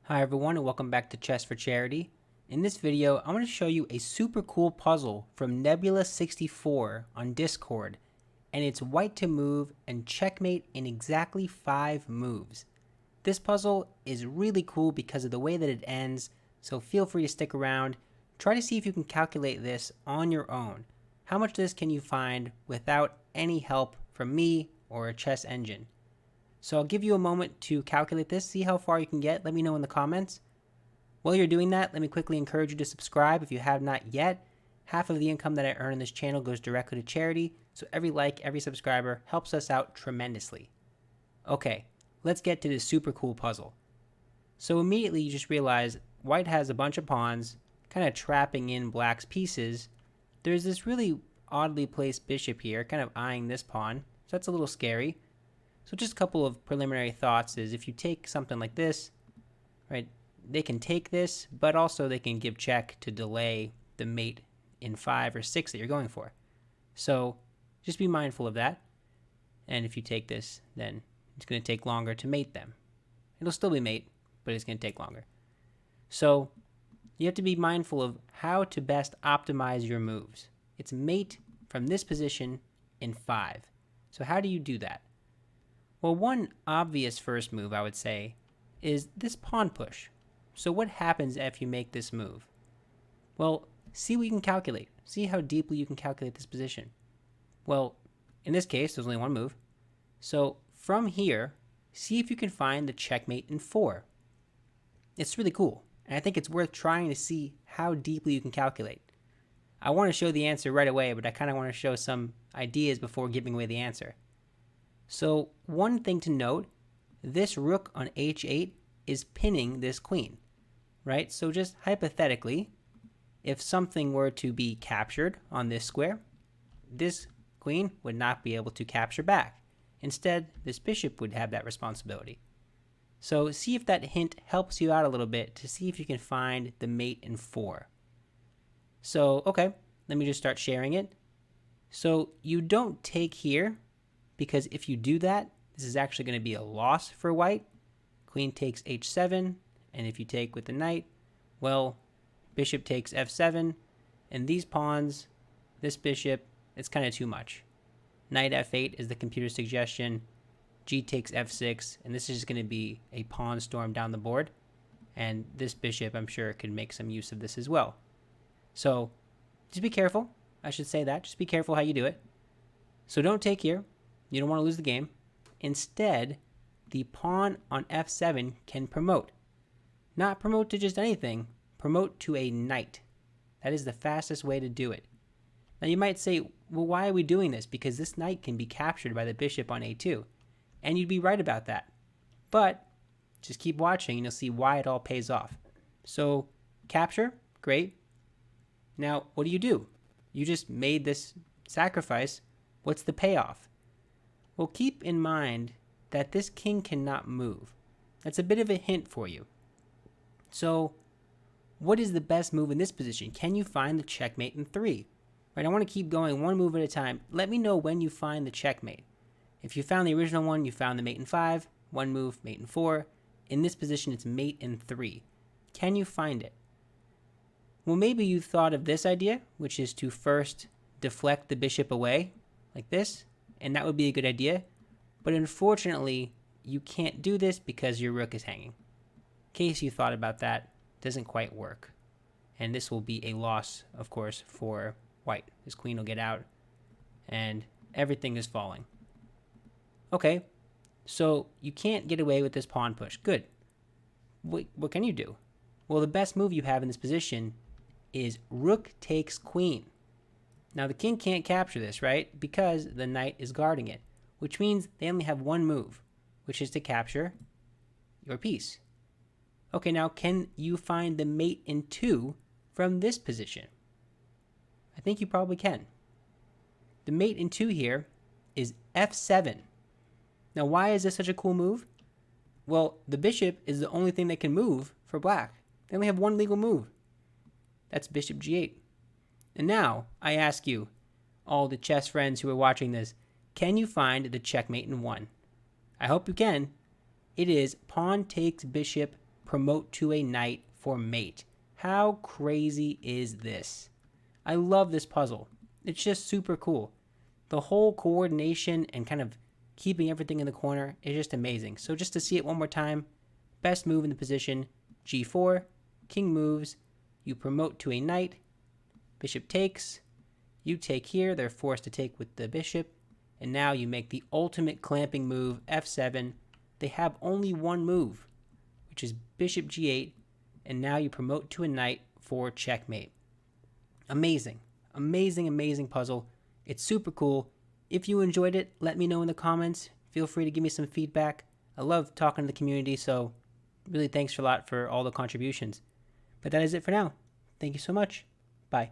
Hi everyone and welcome back to Chess for Charity. In this video, I'm going to show you a super cool puzzle from Nebula64 on Discord, and it's white to move and checkmate in exactly 5 moves. This puzzle is really cool because of the way that it ends, so feel free to stick around. Try to see if you can calculate this on your own. How much of this can you find without any help from me or a chess engine? So I'll give you a moment to calculate this, see how far you can get. Let me know in the comments. While you're doing that, let me quickly encourage you to subscribe if you have not yet. Half of the income that I earn in this channel goes directly to charity, so every like, every subscriber helps us out tremendously. Okay, let's get to this super cool puzzle. So immediately you just realize white has a bunch of pawns, kind of trapping in black's pieces. There's this really oddly placed bishop here, kind of eyeing this pawn, so that's a little scary. So just a couple of preliminary thoughts is if you take something like this, right, they can take this, but also they can give check to delay the mate in 5 or 6 that you're going for. So just be mindful of that. And if you take this, then it's going to take longer to mate them. It'll still be mate, but it's going to take longer. So you have to be mindful of how to best optimize your moves. It's mate from this position in 5. So how do you do that? Well, one obvious first move, I would say, is this pawn push. So what happens if you make this move? Well, see what you can calculate. See how deeply you can calculate this position. Well, in this case, there's only one move. So from here, see if you can find the checkmate in 4. It's really cool, and I think it's worth trying to see how deeply you can calculate. I want to show the answer right away, but I kind of want to show some ideas before giving away the answer. So one thing to note, this rook on h8 is pinning this queen, right? So just hypothetically, if something were to be captured on this square, this queen would not be able to capture back. Instead, this bishop would have that responsibility. So see if that hint helps you out a little bit to see if you can find the mate in 4. So, okay, let me just start sharing it. So you don't take here, because if you do that, this is actually going to be a loss for white. Queen takes h7, and if you take with the knight, well, bishop takes f7, and these pawns, this bishop, it's kind of too much. Knight f8 is the computer suggestion, g takes f6, and this is just going to be a pawn storm down the board, and this bishop, I'm sure, could make some use of this as well. So just be careful. I should say that. Just be careful how you do it. So don't take here. You don't want to lose the game. Instead, the pawn on f7 can promote. Not promote to just anything, promote to a knight. That is the fastest way to do it. Now you might say, well, why are we doing this? Because this knight can be captured by the bishop on a2. And you'd be right about that. But just keep watching and you'll see why it all pays off. So capture, great. Now what do? You just made this sacrifice. What's the payoff? Well, keep in mind that this king cannot move. That's a bit of a hint for you. So what is the best move in this position? Can you find the checkmate in 3? Right, I want to keep going one move at a time. Let me know when you find the checkmate. If you found the original one, you found the mate in 5. One move, mate in 4. In this position, it's mate in 3. Can you find it? Well, maybe you thought of this idea, which is to first deflect the bishop away, like this, and that would be a good idea. But unfortunately, you can't do this because your rook is hanging. In case you thought about that, doesn't quite work. And this will be a loss, of course, for white. His queen will get out, and everything is falling. Okay, so you can't get away with this pawn push. Good. What can you do? Well, the best move you have in this position is rook takes queen. Now the king can't capture this, right? Because the knight is guarding it, which means they only have one move, which is to capture your piece. Okay, now can you find the mate in 2 from this position? I think you probably can. The mate in 2 here is f7. Now why is this such a cool move? Well, the bishop is the only thing that can move for black. They only have one legal move. That's bishop g8. And now, I ask you, all the chess friends who are watching this, can you find the checkmate in 1? I hope you can. It is pawn takes bishop promote to a knight for mate. How crazy is this? I love this puzzle. It's just super cool. The whole coordination and kind of keeping everything in the corner is just amazing. So just to see it one more time, best move in the position, g4, king moves, you promote to a knight, bishop takes, you take here, they're forced to take with the bishop, and now you make the ultimate clamping move, f7. They have only one move, which is bishop g8, and now you promote to a knight for checkmate. Amazing, amazing, amazing puzzle. It's super cool. If you enjoyed it, let me know in the comments. Feel free to give me some feedback. I love talking to the community, so really thanks a lot for all the contributions. But that is it for now. Thank you so much. Bye.